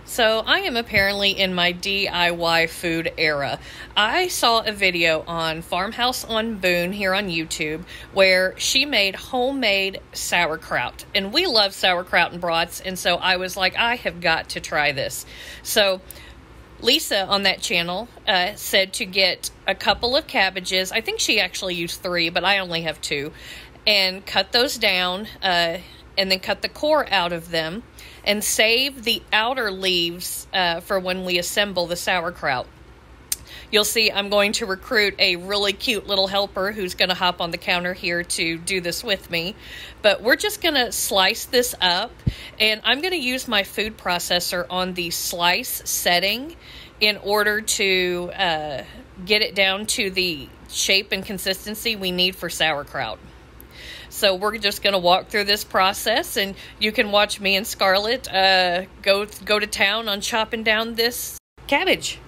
So I am apparently in my DIY food era. I saw a video on Farmhouse on Boone here on YouTube where she made homemade sauerkraut. And we love sauerkraut and brats, and so I was like, I have got to try this. So Lisa on that channel said to get a couple of cabbages. I think she actually used 3, but I only have 2. And cut those down and then cut the core out of them and save the outer leaves for when we assemble the sauerkraut. You'll see I'm going to recruit a really cute little helper who's going to hop on the counter here to do this with me. But we're just going to slice this up, and I'm going to use my food processor on the slice setting in order to get it down to the shape and consistency we need for sauerkraut. So we're just going to walk through this process, and you can watch me and Scarlett go to town on chopping down this cabbage.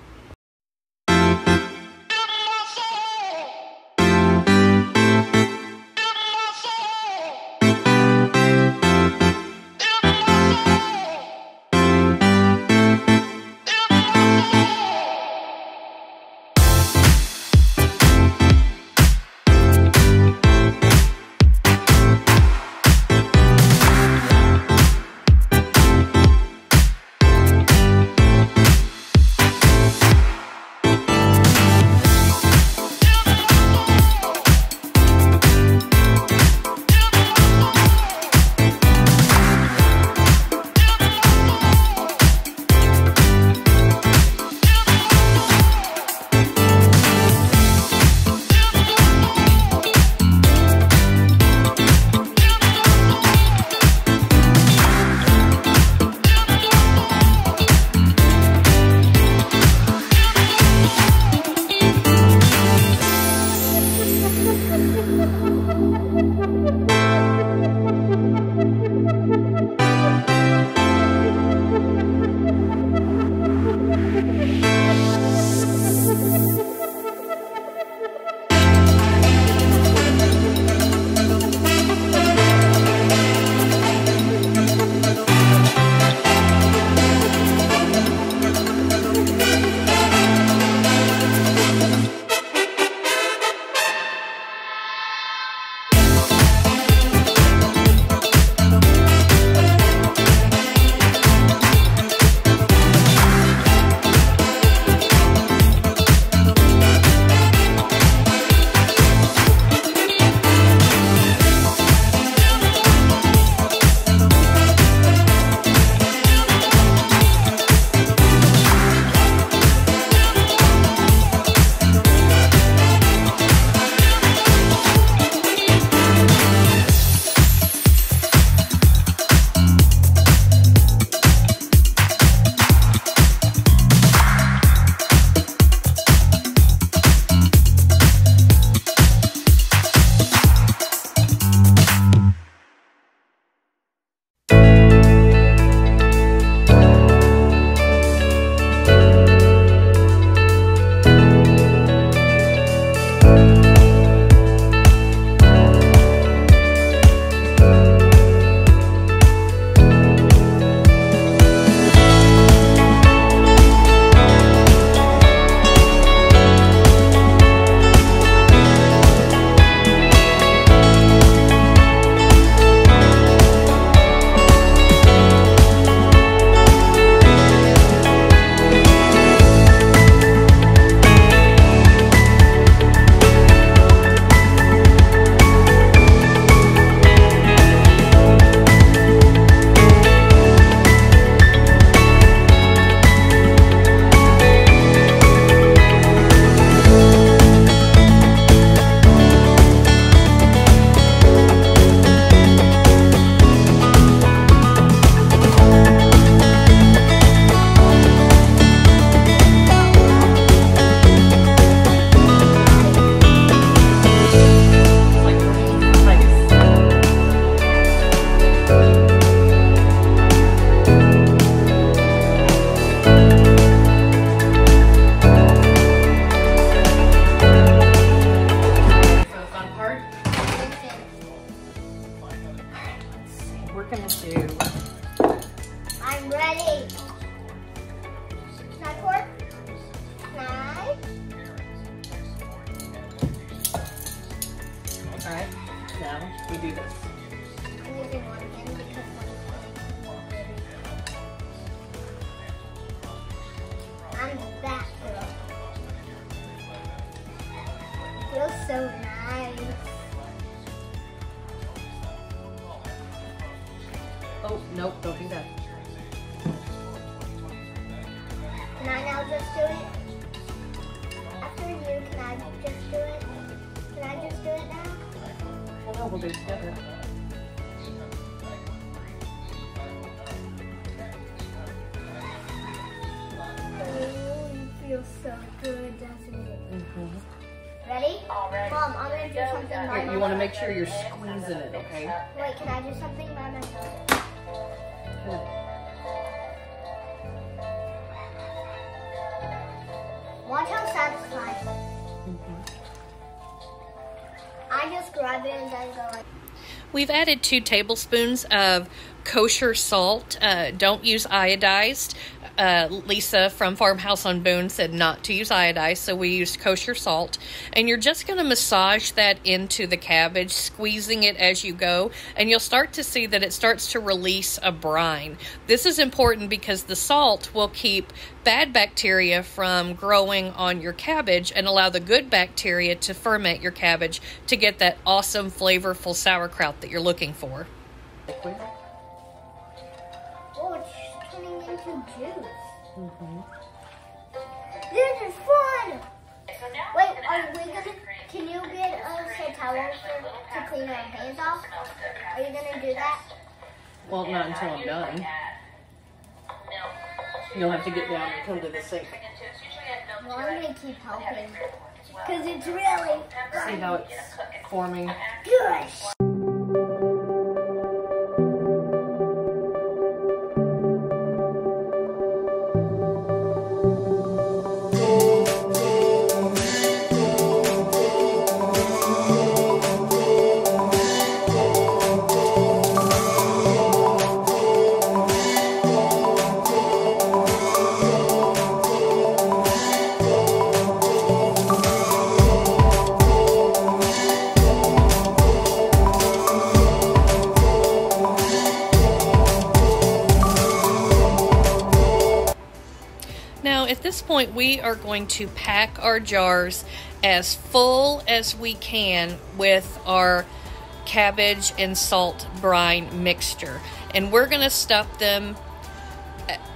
do this. I'm using one hand because I'm that girl. It feels so nice. Oh, nope, don't do that. Can I now just do it? After you, can I just do it? Can I just do it now? Well, no, we'll do it together. Oh, it feels so good, doesn't it? Mm-hmm. Ready? Mom, I'm gonna do something by myself. You want to make sure you're squeezing it, okay? Wait, can I do something by myself? Good. Watch how satisfying. Mm-hmm. I just grab it and then go like. We've added 2 tablespoons of kosher salt. Don't use iodized. Lisa from Farmhouse on Boone said not to use iodized, so we used kosher salt. And you're just going to massage that into the cabbage, squeezing it as you go, and you'll start to see that it starts to release a brine. This is important because the salt will keep bad bacteria from growing on your cabbage and allow the good bacteria to ferment your cabbage to get that awesome, flavorful sauerkraut that you're looking for. Oh, it's turning into juice. Mm-hmm. This is fun! Wait, are we gonna, can you get us a towel to clean our hands off? Are you gonna do that? Well, not until I'm done. You'll have to get down and come to the sink. Well, I'm gonna keep helping. Because it's really See how it's forming? good. Now, at this point, we are going to pack our jars as full as we can with our cabbage and salt brine mixture. And we're going to stuff them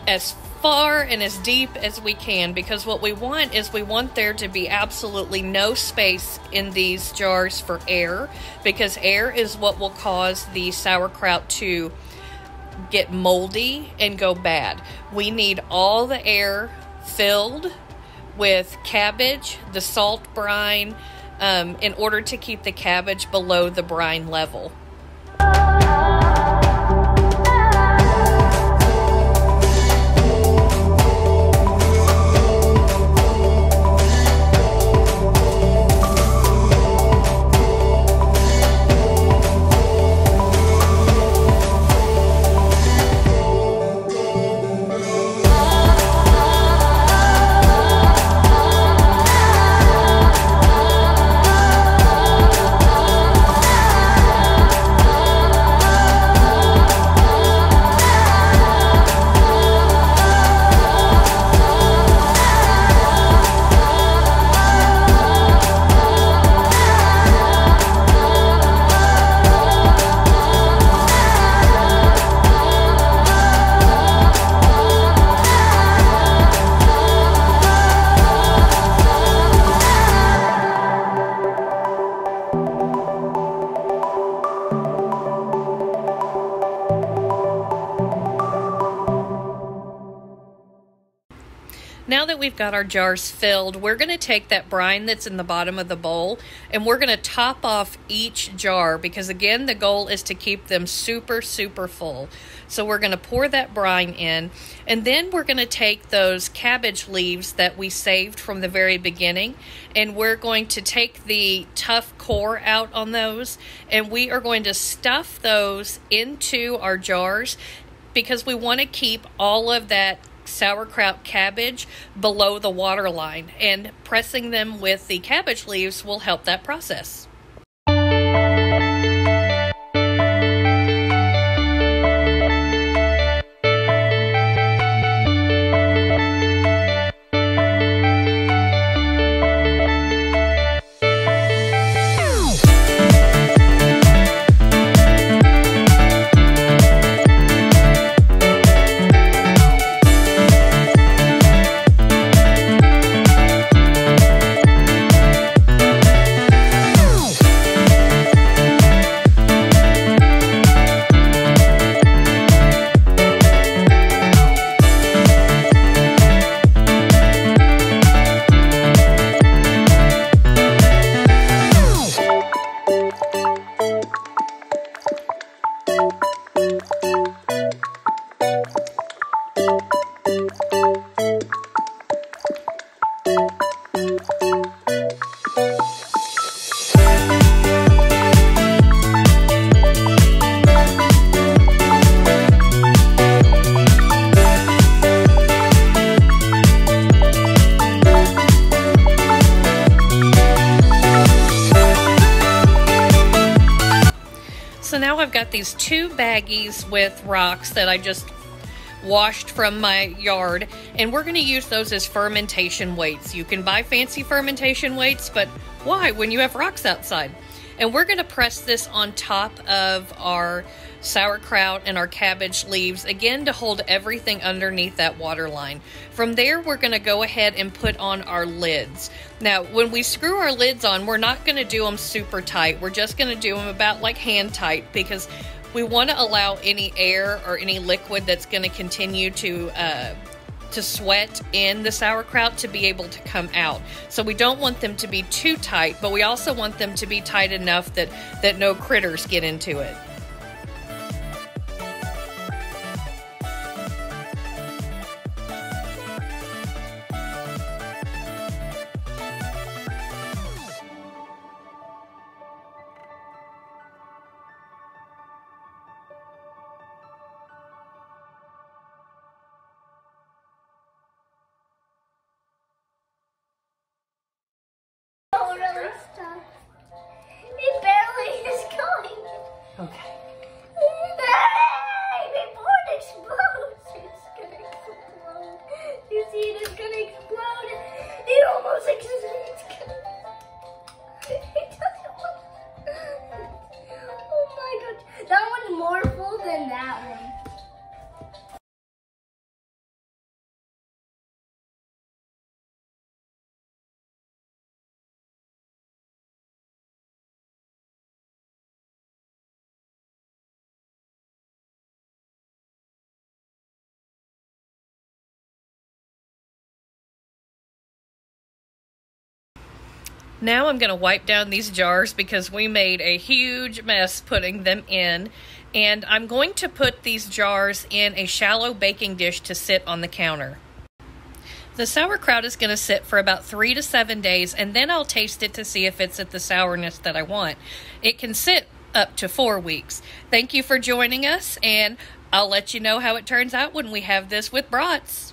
as far and as deep as we can, because what we want is we want there to be absolutely no space in these jars for air, because air is what will cause the sauerkraut to get moldy and go bad. We need all the air filled with cabbage, the salt brine, in order to keep the cabbage below the brine level. Now that we've got our jars filled, we're going to take that brine that's in the bottom of the bowl and we're going to top off each jar, because again, the goal is to keep them super, super full. So we're going to pour that brine in, and then we're going to take those cabbage leaves that we saved from the very beginning, and we're going to take the tough core out on those, and we are going to stuff those into our jars, because we want to keep all of that sauerkraut cabbage below the water line, and pressing them with the cabbage leaves will help that process. So now I've got these 2 baggies with rocks that I just washed from my yard, and we're going to use those as fermentation weights. You can buy fancy fermentation weights, but why when you have rocks outside? And we're going to press this on top of our sauerkraut and our cabbage leaves, again to hold everything underneath that water line. From there, we're going to go ahead and put on our lids. Now, when we screw our lids on, we're not going to do them super tight. We're just going to do them about like hand tight, because we want to allow any air or any liquid that's going to continue to sweat in the sauerkraut to be able to come out. So we don't want them to be too tight, but we also want them to be tight enough that no critters get into it. It barely is going. Okay. Before it explodes, it's gonna explode. You see it is gonna explode. It almost explodes. It doesn't want. Oh my gosh. That one's more full than that one. Now I'm going to wipe down these jars because we made a huge mess putting them in. And I'm going to put these jars in a shallow baking dish to sit on the counter. The sauerkraut is going to sit for about 3 to 7 days, and then I'll taste it to see if it's at the sourness that I want. It can sit up to 4 weeks. Thank you for joining us, and I'll let you know how it turns out when we have this with brats.